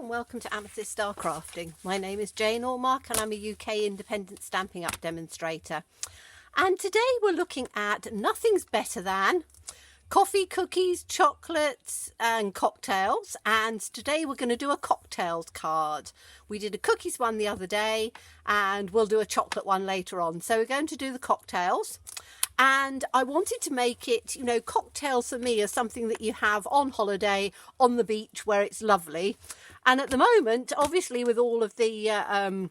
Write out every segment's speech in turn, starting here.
and welcome to Amethyst Star Crafting. My name is Jane Allmark and I'm a UK independent Stampin' Up demonstrator. And today we're looking at nothing's better than coffee, cookies, chocolates and cocktails. And today we're going to do a cocktails card. We did a cookies one the other day and we'll do a chocolate one later on. So we're going to do the cocktails. And I wanted to make it, you know, cocktails for me are something that you have on holiday, on the beach where it's lovely. And at the moment, obviously with all of the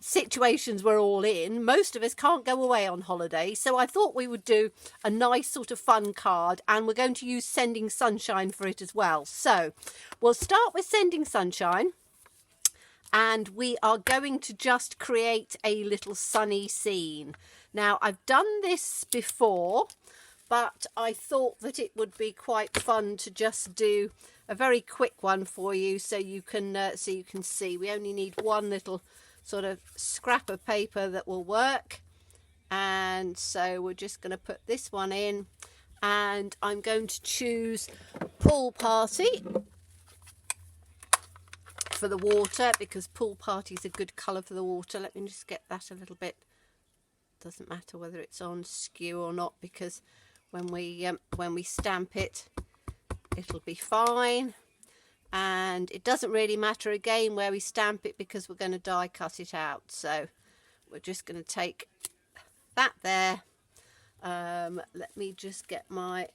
situations we're all in, most of us can't go away on holiday. So I thought we would do a nice sort of fun card, and we're going to use Sending Sunshine for it as well. So we'll start with Sending Sunshine. And we are going to just create a little sunny scene. Now, I've done this before, but I thought that it would be quite fun to just do a very quick one for you so you can see. We only need one little sort of scrap of paper that will work. And so we're just going to put this one in, and I'm going to choose Pool Party for the water, because Pool Party is a good colour for the water. Let me just get that a little bit. Doesn't matter whether it's on skew or not, because when we stamp it, it'll be fine. And it doesn't really matter again where we stamp it, because we're going to die cut it out. So we're just going to take that there. Let me just get my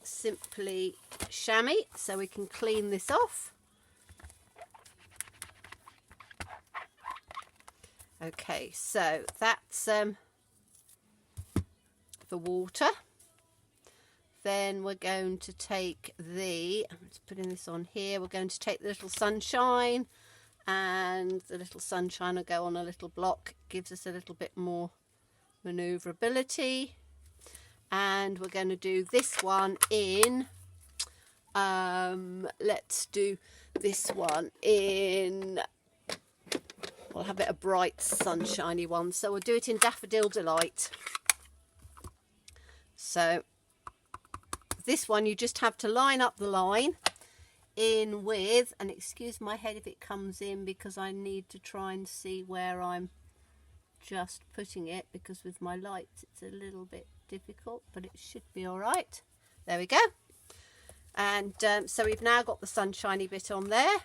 Simply chamois so we can clean this off. Okay, so that's the water. Then we're going to take I'm just putting this on here. We're going to take the little sunshine, and the little sunshine will go on a little block. Gives us a little bit more maneuverability. And we're going to do this one in, let's do this one in, we'll have it a bright sunshiny one, so we'll do it in Daffodil Delight. So this one you just have to line up the line in with, and excuse my head if it comes in because I need to try and see where I'm just putting it, because with my lights it's a little bit difficult, but it should be all right. There we go. And so we've now got the sunshiny bit on there.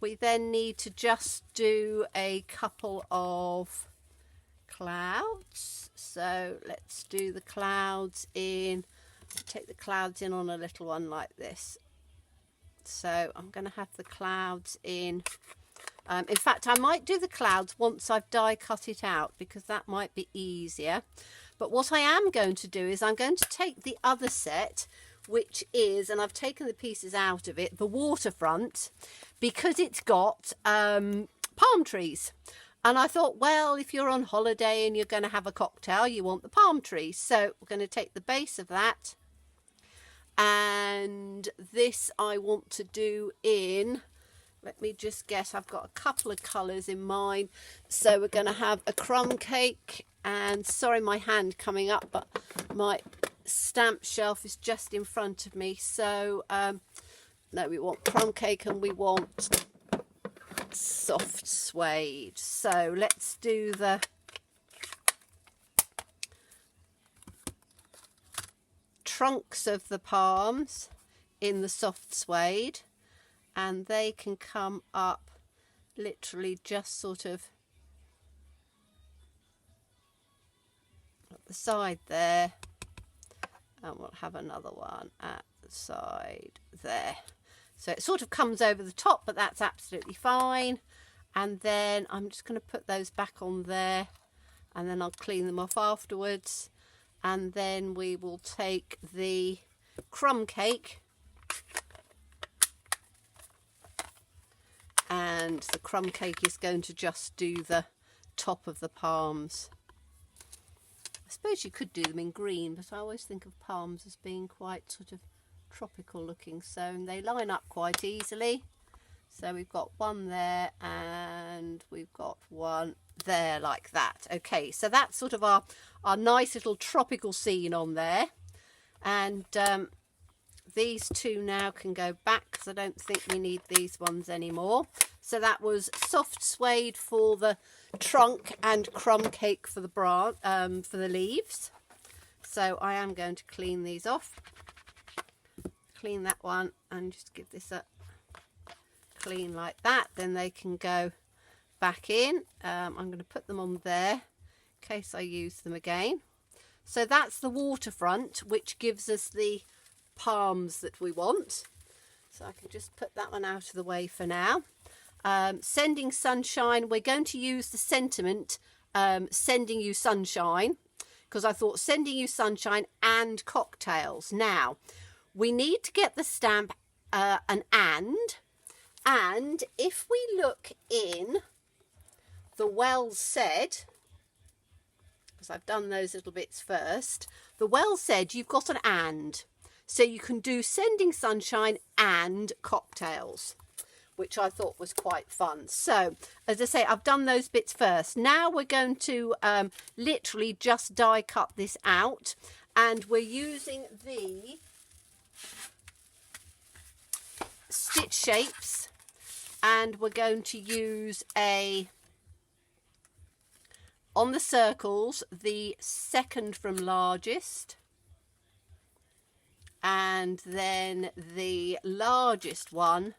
We then need to just do a couple of clouds. So let's do the clouds in, take the clouds in on a little one like this. So I'm going to have the clouds in. In fact, I might do the clouds once I've die cut it out, because that might be easier. But what I am going to do is I'm going to take the other set, which is, and I've taken the pieces out of it, the waterfront, because it's got palm trees. And I thought, well, if you're on holiday and you're going to have a cocktail, you want the palm trees. So we're going to take the base of that. And this I want to do in, let me just guess, I've got a couple of colours in mind. So we're going to have a crumb cake, and sorry, my hand coming up, but my stamp shelf is just in front of me. So no, we want crumb cake and we want soft suede. So let's do the trunks of the palms in the soft suede, and they can come up literally just sort of at the side there, and we'll have another one at the side there. So it sort of comes over the top, but that's absolutely fine. And then I'm just going to put those back on there, and then I'll clean them off afterwards. And then we will take the crumb cake, and the crumb cake is going to just do the top of the palms. I suppose you could do them in green, but I always think of palms as being quite sort of tropical looking, so they line up quite easily. So we've got one there and we've got one there like that. Okay, so that's sort of our nice little tropical scene on there. And these two now can go back because I don't think we need these ones anymore. So that was soft suede for the trunk and crumb cake for the for the leaves. So I am going to clean these off. Clean that one and just give this a clean like that. Then they can go back in. I'm going to put them on there in case I use them again. So that's the waterfront, which gives us the palms that we want. So I can just put that one out of the way for now. Sending sunshine, we're going to use the sentiment sending you sunshine, because I thought sending you sunshine and cocktails. Now we need to get the stamp an and if we look in the well said, because I've done those little bits first, the well said you've got an and, so you can do sending sunshine and cocktails, which I thought was quite fun. So as I say, I've done those bits first. Now we're going to literally just die cut this out, and we're using the stitch shapes, and we're going to use on the circles, the second from largest, and then the largest one.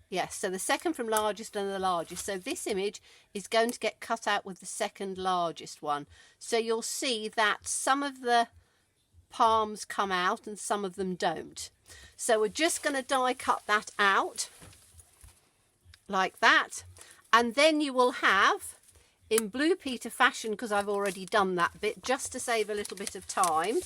Yes, so the second from largest and the largest. So this image is going to get cut out with the second largest one. So you'll see that some of the palms come out and some of them don't. So we're just going to die cut that out like that. And then you will have, in Blue Peter fashion, because I've already done that bit, just to save a little bit of time.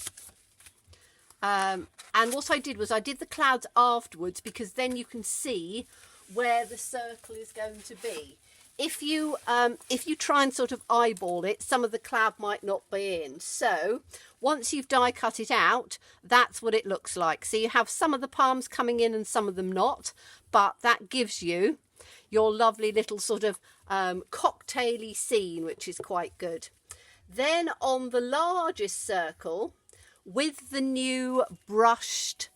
And what I did was I did the clouds afterwards, because then you can see where the circle is going to be. If you try and sort of eyeball it, some of the cloud might not be in. So once you've die cut it out, that's what it looks like. So you have some of the palms coming in and some of them not, but that gives you your lovely little sort of cocktaily scene, which is quite good. Then on the largest circle, with the new brushed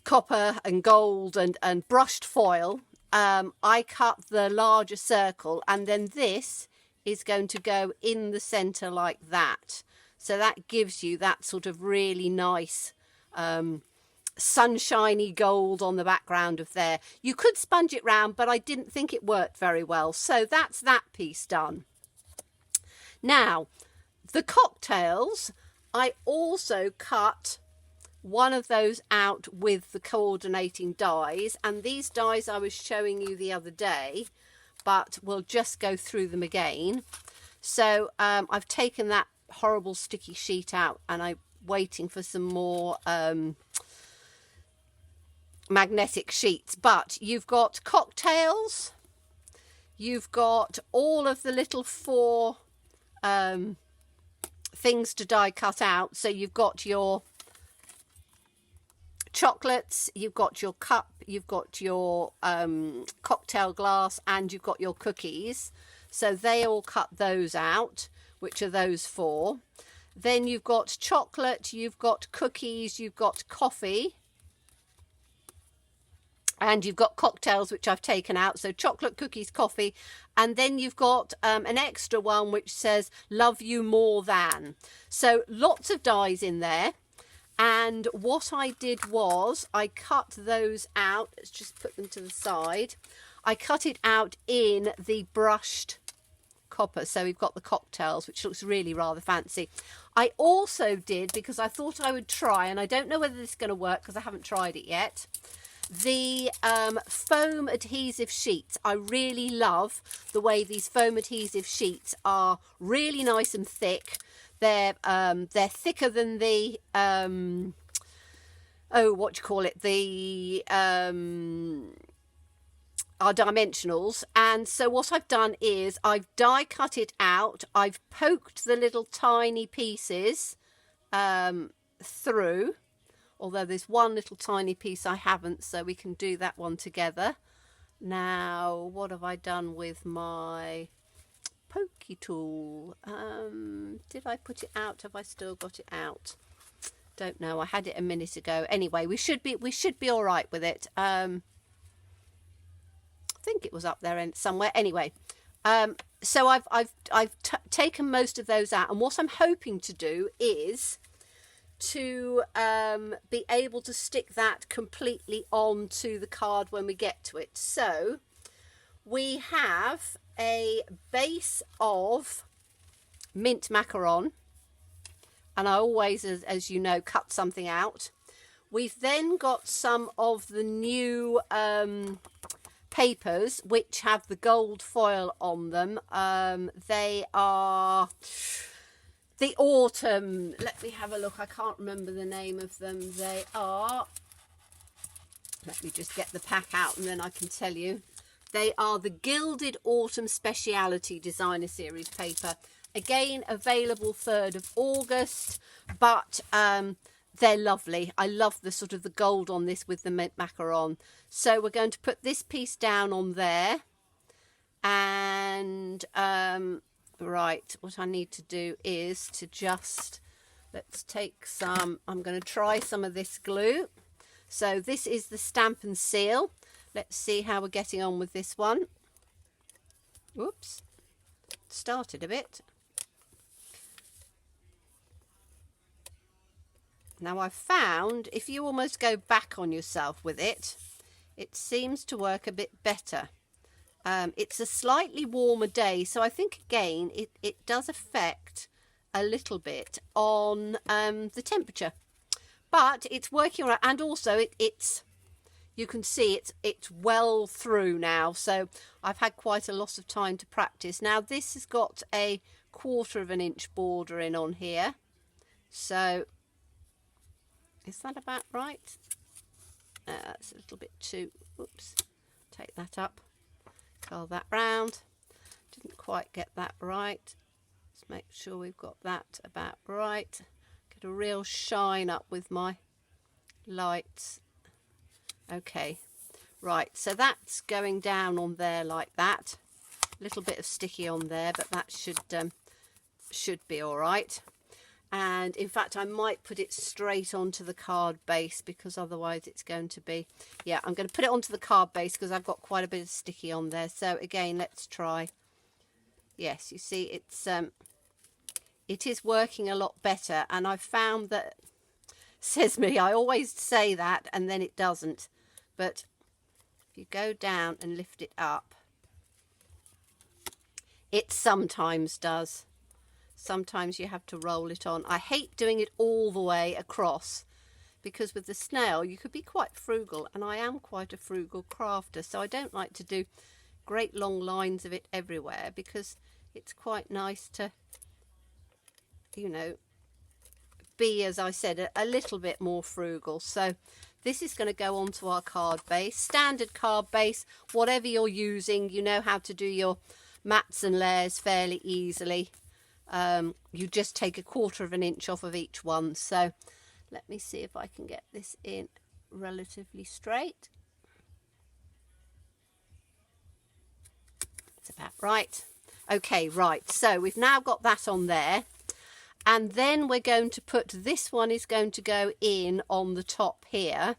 copper and gold and brushed foil, I cut the larger circle, and then this is going to go in the center like that. So that gives you that sort of really nice sunshiny gold on the background of there. You could sponge it round, but I didn't think it worked very well. So that's that piece done. Now, the cocktails, I also cut one of those out with the coordinating dies, and these dies I was showing you the other day, but we'll just go through them again. So I've taken that horrible sticky sheet out, and I'm waiting for some more magnetic sheets. But you've got cocktails, you've got all of the little four things to die cut out. So you've got your chocolates, you've got your cup, you've got your cocktail glass, and you've got your cookies. So they all cut those out, which are those four. Then you've got chocolate, you've got cookies, you've got coffee, and you've got cocktails, which I've taken out. So chocolate, cookies, coffee. And then you've got an extra one which says love you more than. So lots of dies in there. And what I did was I cut those out. Let's just put them to the side. I cut it out in the brushed copper. So we've got the cocktails, which looks really rather fancy. I also did, because I thought I would try, and I don't know whether this is going to work because I haven't tried it yet, the foam adhesive sheets. I really love the way these foam adhesive sheets are really nice and thick. They're thicker than the the our dimensionals. And so what I've done is I've die cut it out. I've poked the little tiny pieces through, although there's one little tiny piece I haven't, so we can do that one together. Now, what have I done with my pokey tool? Did I put it out? Have I still got it out? Don't know. I had it a minute ago. Anyway, we should be all right with it. I think it was up there somewhere. Anyway, so I've taken most of those out, and what I'm hoping to do is to be able to stick that completely onto the card when we get to it. So we have a base of mint macaron, and I always, as you know, cut something out. We've then got some of the new papers which have the gold foil on them. They are the autumn, let me have a look, I can't remember the name of them. They are, let me just get the pack out and then I can tell you. They are the Gilded Autumn Speciality Designer Series paper. Again, available 3rd of August, but they're lovely. I love the sort of the gold on this with the mint macaron. So we're going to put this piece down on there, and right, what I need to do is to just, let's take some, I'm going to try some of this glue. So this is the Stampin seal. Let's see how we're getting on with this one. Whoops, started a bit. Now I've found if you almost go back on yourself with it, it seems to work a bit better. It's a slightly warmer day, so I think again it does affect a little bit on the temperature, but it's working right. And also it's you can see it's well through now, so I've had quite a lot of time to practice. Now this has got a 1/4 of an inch border in on here, so is that about right? It's a little bit too, oops, take that up, curl that round. Didn't quite get that right. Let's make sure we've got that about right. Get a real shine up with my lights. Okay, right, so that's going down on there like that. A little bit of sticky on there, but that should be all right. And in fact I might put it straight onto the card base, because otherwise it's going to be, yeah, I'm going to put it onto the card base because I've got quite a bit of sticky on there. So again, let's try. Yes, you see it is working a lot better, and I've found that, says me, I always say that and then it doesn't, but if you go down and lift it up, it sometimes does. Sometimes you have to roll it on. I hate doing it all the way across, because with the snail you could be quite frugal, and I am quite a frugal crafter, so I don't like to do great long lines of it everywhere, because it's quite nice to, you know, be, as I said, a little bit more frugal. So this is going to go onto our card base, standard card base, whatever you're using. You know how to do your mats and layers fairly easily. You just take a 1/4 of an inch off of each one. So let me see if I can get this in relatively straight. It's about right. Okay, right, so we've now got that on there, and then we're going to put, this one is going to go in on the top here,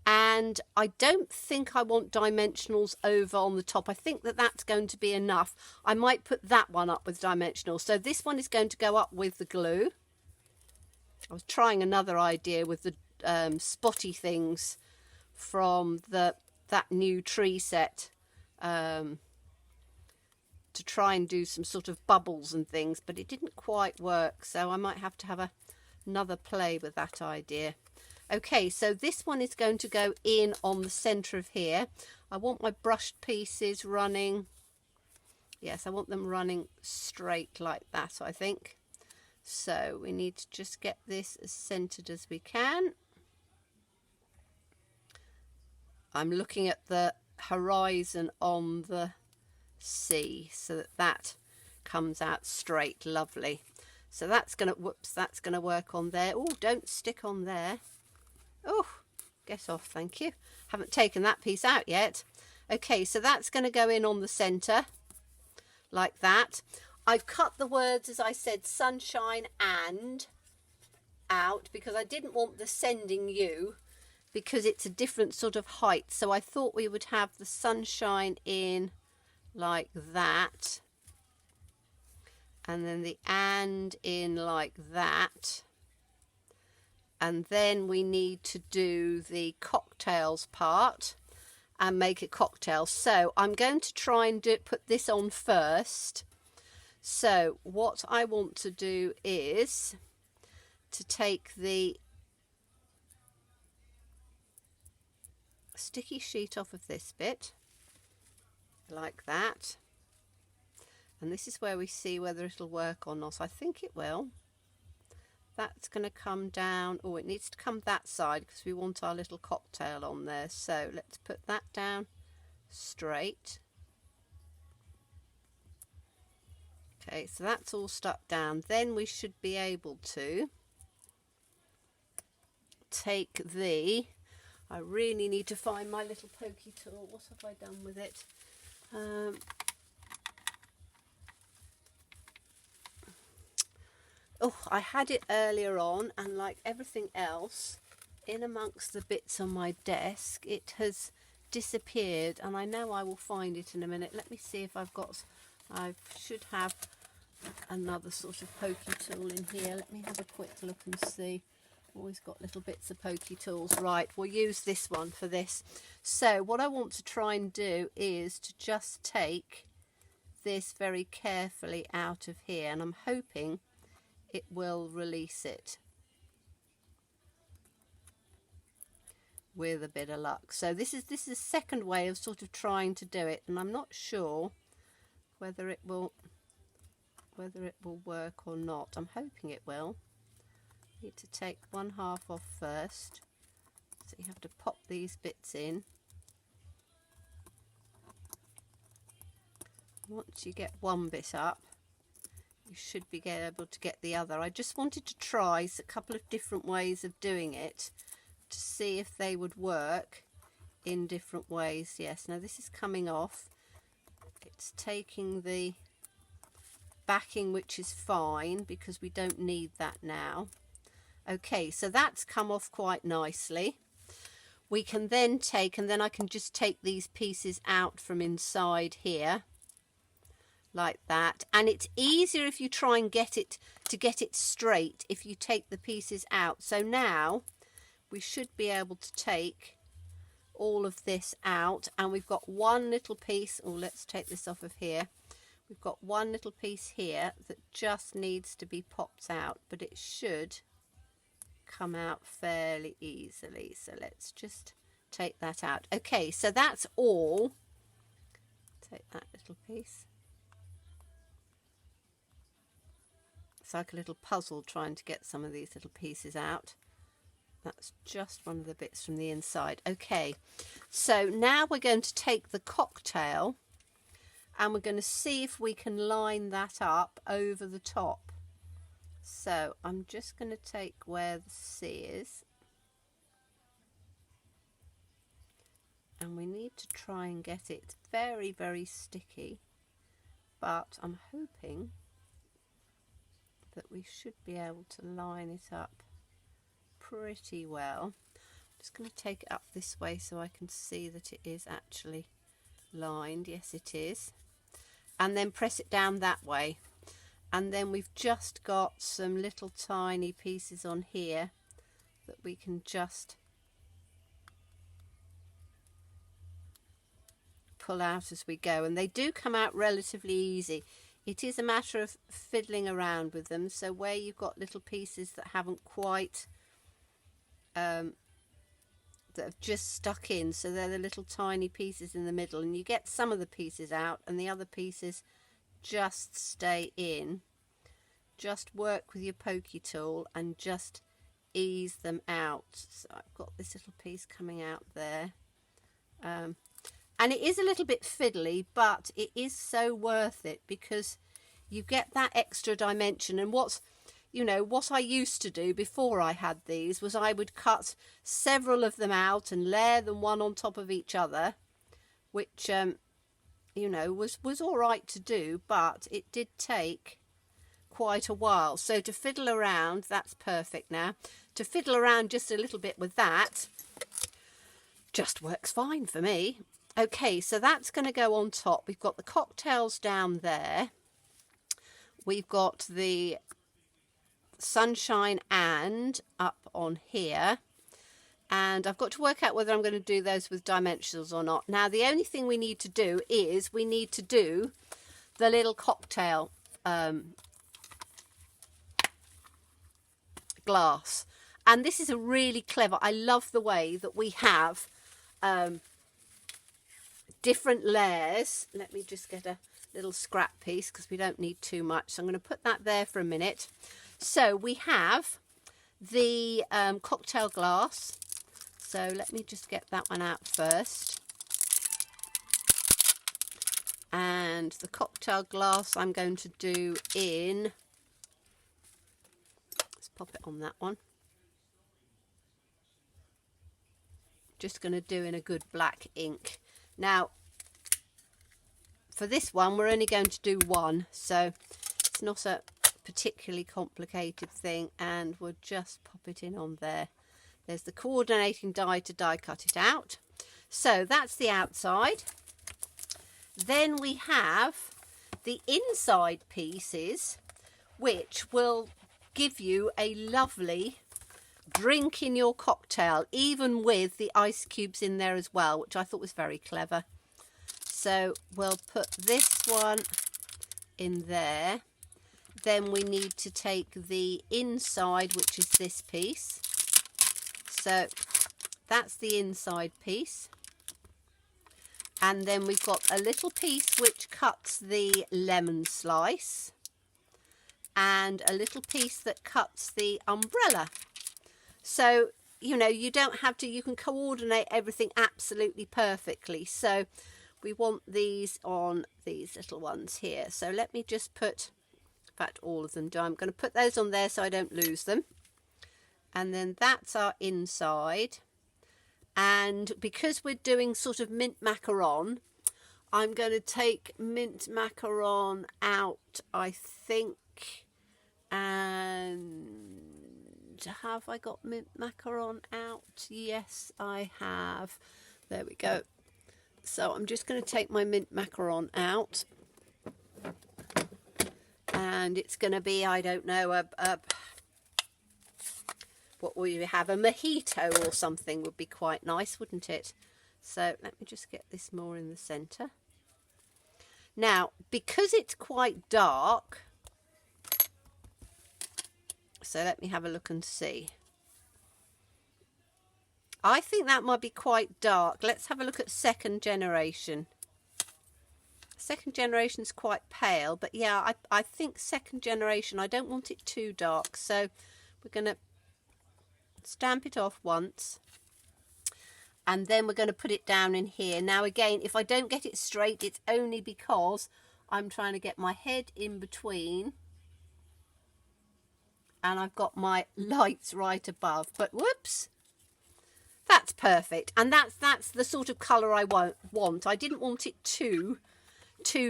and I don't think I want dimensionals over on the top. I think that that's going to be enough. I might put that one up with dimensionals. So this one is going to go up with the glue. I was trying another idea with the spotty things from that new tree set, to try and do some sort of bubbles and things, but it didn't quite work, so I might have to have another play with that idea. Okay, so this one is going to go in on the centre of here. I want my brushed pieces running, yes, I want them running straight like that, I think. So we need to just get this as centred as we can. I'm looking at the horizon on the sea so that that comes out straight, lovely. So that's gonna, whoops, that's gonna work on there. Oh, don't stick on there. Oh, get off, thank you. Haven't taken that piece out yet. Okay, so that's going to go in on the centre like that. I've cut the words, as I said, sunshine and out because I didn't want the sending you, because it's a different sort of height. So I thought we would have the sunshine in like that, and then the and in like that, and then we need to do the cocktails part and make a cocktail. So I'm going to try and put this on first. So what I want to do is to take the sticky sheet off of this bit like that, and this is where we see whether it'll work or not. I think it will. That's going to come down. Oh, it needs to come that side because we want our little cocktail on there. So let's put that down straight. Okay, so that's all stuck down. Then we should be able to take the, I really need to find my little pokey tool. What have I done with it? Oh, I had it earlier on, and like everything else, in amongst the bits on my desk, it has disappeared, and I know I will find it in a minute. Let me see if I've got, I should have another sort of pokey tool in here. Let me have a quick look and see. Always got little bits of pokey tools. Right, we'll use this one for this. So what I want to try and do is to just take this very carefully out of here, and I'm hoping it will release it with a bit of luck. So this is a second way of sort of trying to do it, and I'm not sure whether it will work or not. I'm hoping it will. Need to take one half off first, so you have to pop these bits in. Once you get one bit up, you should be able to get the other. I just wanted to try a couple of different ways of doing it to see if they would work in different ways. Yes, now this is coming off. It's taking the backing, which is fine because we don't need that now. Okay, so that's come off quite nicely. We can then take, and then I can just take these pieces out from inside here like that, and it's easier if you try and get it straight if you take the pieces out. So now we should be able to take all of this out, and we've got one little piece. Oh, let's take this off of here. We've got one little piece here that just needs to be popped out, but it should come out fairly easily. So let's just take that out. Okay, so that's all. Take that little piece. It's like a little puzzle trying to get some of these little pieces out. That's just one of the bits from the inside. Okay, so now we're going to take the cocktail and we're going to see if we can line that up over the top. So I'm just going to take where the C is, and we need to try and get it very, very sticky, but I'm hoping that we should be able to line it up pretty well. I'm just going to take it up this way so I can see that it is actually lined. Yes, it is. And then press it down that way. And then we've just got some little tiny pieces on here that we can just pull out as we go, and they do come out relatively easy. It is a matter of fiddling around with them. So where you've got little pieces that haven't quite that have just stuck in, so they're the little tiny pieces in the middle, and you get some of the pieces out and the other pieces just stay in. Just work with your pokey tool and just ease them out. So I've got this little piece coming out there, and it is a little bit fiddly, but it is so worth it because you get that extra dimension. And what I used to do before I had these was I would cut several of them out and layer them one on top of each other, which was all right to do, but it did take quite a while. So to fiddle around, that's perfect now. To fiddle around just a little bit with that just works fine for me. Okay, so that's going to go on top. We've got the cocktails down there. We've got the sunshine and up on here. And I've got to work out whether I'm going to do those with dimensionals or not. Now, the only thing we need to do is we need to do the little cocktail glass. And this is a really clever, I love the way that we have different layers. Let me just get a little scrap piece because we don't need too much. So I'm going to put that there for a minute. So we have the cocktail glass. So let me just get that one out first. And the cocktail glass I'm going to do in, let's pop it on that one. Just going to do in a good black ink. Now, for this one, we're only going to do one, so it's not a particularly complicated thing, and we'll just pop it in on there. There's the coordinating die to die cut it out. So that's the outside. Then we have the inside pieces, which will give you a lovely drink in your cocktail, even with the ice cubes in there as well, which I thought was very clever. So we'll put this one in there. Then we need to take the inside, which is this piece. So that's the inside piece. And then we've got a little piece which cuts the lemon slice, and a little piece that cuts the umbrella. So, you know, you don't have to, you can coordinate everything absolutely perfectly. So we want these on these little ones here. So let me just put, in fact, all of them do. I'm going to put those on there so I don't lose them. And then that's our inside. And because we're doing sort of mint macaron, I'm going to take mint macaron out, I think. And have I got mint macaron out? Yes, I have. There we go. So I'm just going to take my mint macaron out. And it's going to be, I don't know, what will you have? A mojito or something would be quite nice, wouldn't it? So let me just get this more in the centre. Now, because it's quite dark, so let me have a look and see. I think that might be quite dark. Let's have a look at second generation. Second generation is quite pale, but yeah, I think second generation, I don't want it too dark. So we're going to stamp it off once, and then we're going to put it down in here. Now again, if I don't get it straight, it's only because I'm trying to get my head in between, and I've got my lights right above. But whoops, that's perfect, and that's the sort of colour I want. I didn't want it too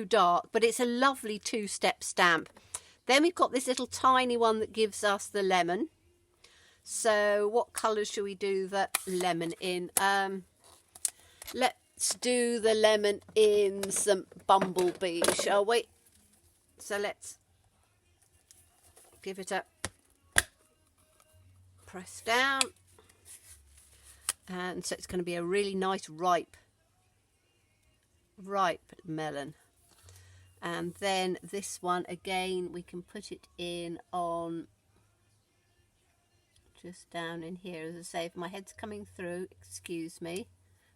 dark, but it's a lovely two-step stamp. Then we've got this little tiny one that gives us the lemon. So what colour should we do the lemon in? Let's do the lemon in some bumblebee, shall we? So let's give it a press down. And so it's going to be a really nice ripe melon. And then this one again, we can put it in on just down in here. As I say, if my head's coming through, excuse me,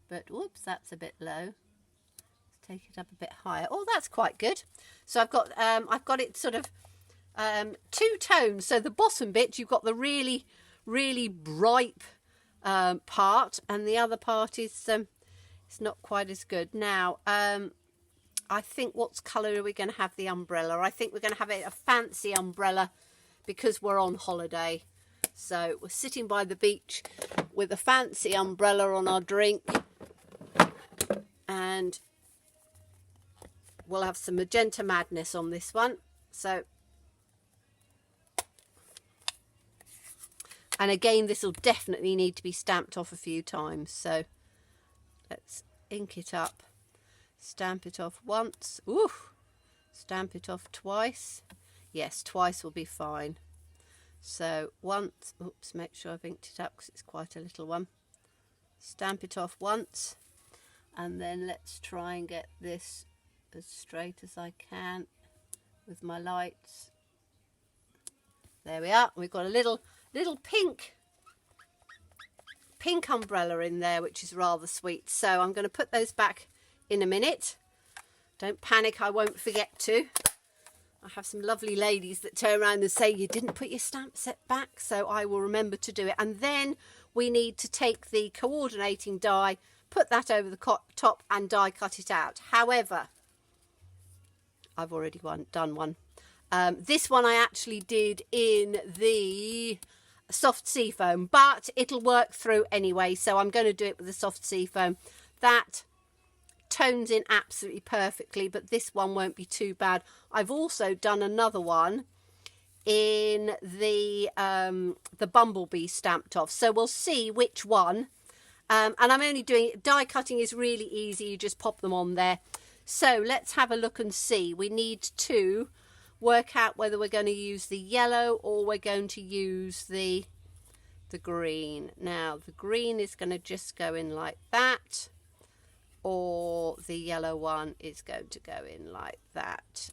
but whoops, that's a bit low. Let's take it up a bit higher. Oh, that's quite good. So I've got it sort of two tones. So the bottom bit, you've got the really ripe part, and the other part is it's not quite as good. Now I think, what colour are we going to have the umbrella? I think we're going to have a fancy umbrella because we're on holiday. So we're sitting by the beach with a fancy umbrella on our drink, and we'll have some magenta madness on this one. So And again, this will definitely need to be stamped off a few times. So let's ink it up, stamp it off once. Ooh, stamp it off twice. Yes, twice will be fine. So once, oops, make sure I've inked it up because it's quite a little one. Stamp it off once, and then let's try and get this as straight as I can with my lights. There we are. We've got a little pink umbrella in there, which is rather sweet. So I'm going to put those back in a minute. Don't panic, I won't forget to. I have some lovely ladies that turn around and say you didn't put your stamp set back, so I will remember to do it. And then we need to take the coordinating die, put that over the top and die cut it out. However, I've already done one. This one I actually did in the soft seafoam, but it'll work through anyway, so I'm going to do it with the soft seafoam. That tones in absolutely perfectly, but this one won't be too bad. I've also done another one in the bumblebee stamped off, so we'll see which one. And I'm only doing it, die cutting is really easy, you just pop them on there. So let's have a look and see. We need to work out whether we're going to use the yellow or we're going to use the green. Now the green is going to just go in like that, or the yellow one is going to go in like that.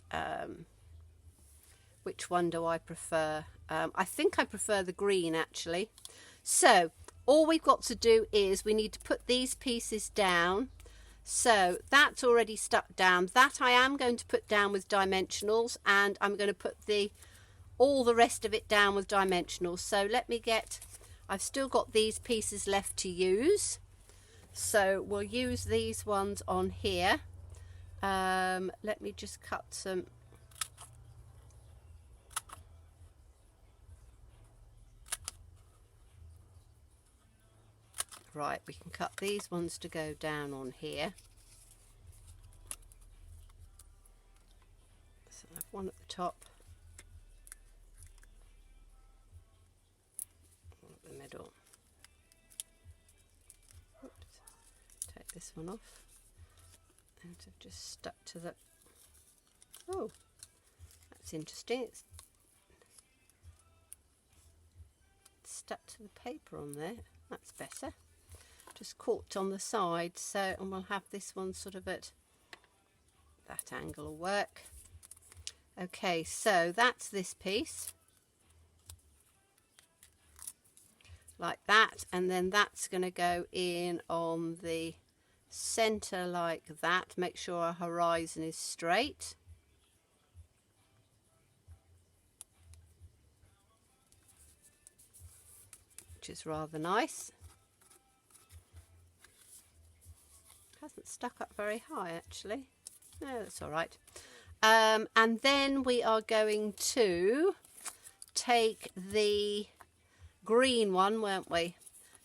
Which one do I prefer? I think I prefer the green actually. So all we've got to do is we need to put these pieces down. So that's already stuck down. That I am going to put down with dimensionals, and I'm going to put all the rest of it down with dimensionals. So let me get, I've still got these pieces left to use. So we'll use these ones on here. Let me just cut some. Right, we can cut these ones to go down on here. So I have one at the top, one at the middle. Oops. Take this one off, and I've just stuck to the, oh, that's interesting, it's stuck to the paper on there, that's better. Just corked on the side, so, and we'll have this one sort of at that angle will work. Okay, so that's this piece like that, and then that's going to go in on the center like that. Make sure our horizon is straight. Which is rather nice. Hasn't stuck up very high actually. No, that's all right. And then we are going to take the green one, weren't we?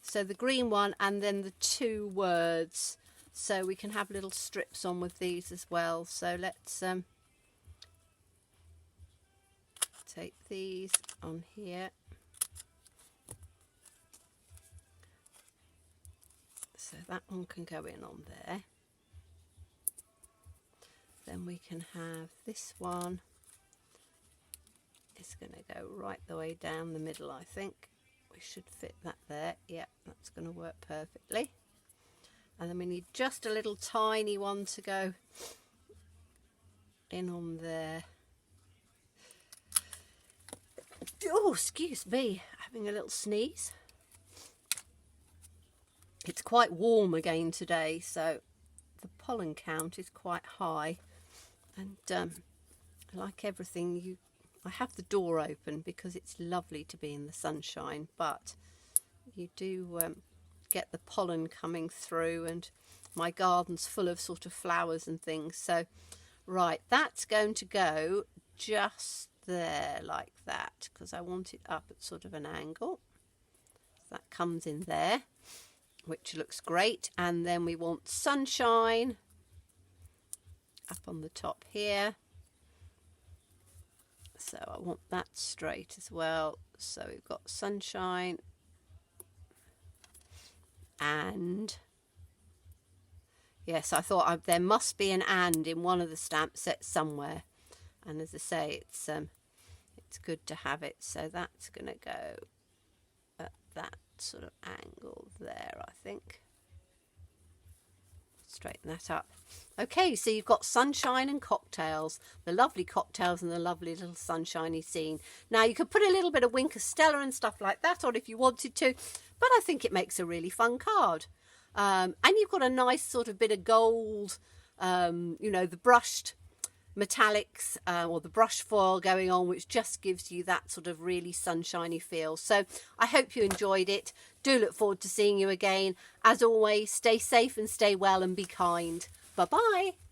So the green one and then the two words. So we can have little strips on with these as well. So let's take these on here. So that one can go in on there. Then we can have this one. It's going to go right the way down the middle, I think. We should fit that there. Yeah, that's going to work perfectly. And then we need just a little tiny one to go in on there. Oh, excuse me, having a little sneeze. It's quite warm again today, so the pollen count is quite high. And like everything, I have the door open because it's lovely to be in the sunshine, but you do get the pollen coming through, and my garden's full of sort of flowers and things. So, right, that's going to go just there like that because I want it up at sort of an angle. That comes in there, which looks great. And then we want sunshine up on the top here. So I want that straight as well. So we've got sunshine and yes, I thought there must be an and in one of the stamp sets somewhere. And as I say, it's good to have it. So that's going to go at that sort of angle there, I think. Straighten that up. Okay, so you've got sunshine and cocktails, the lovely cocktails and the lovely little sunshiny scene. Now you could put a little bit of Winker Stella and stuff like that on if you wanted to, but I think it makes a really fun card. And you've got a nice sort of bit of gold, you know, the brushed metallics or the brush foil going on, which just gives you that sort of really sunshiny feel. So I hope you enjoyed it. Do look forward to seeing you again. As always, stay safe and stay well and be kind. Bye bye.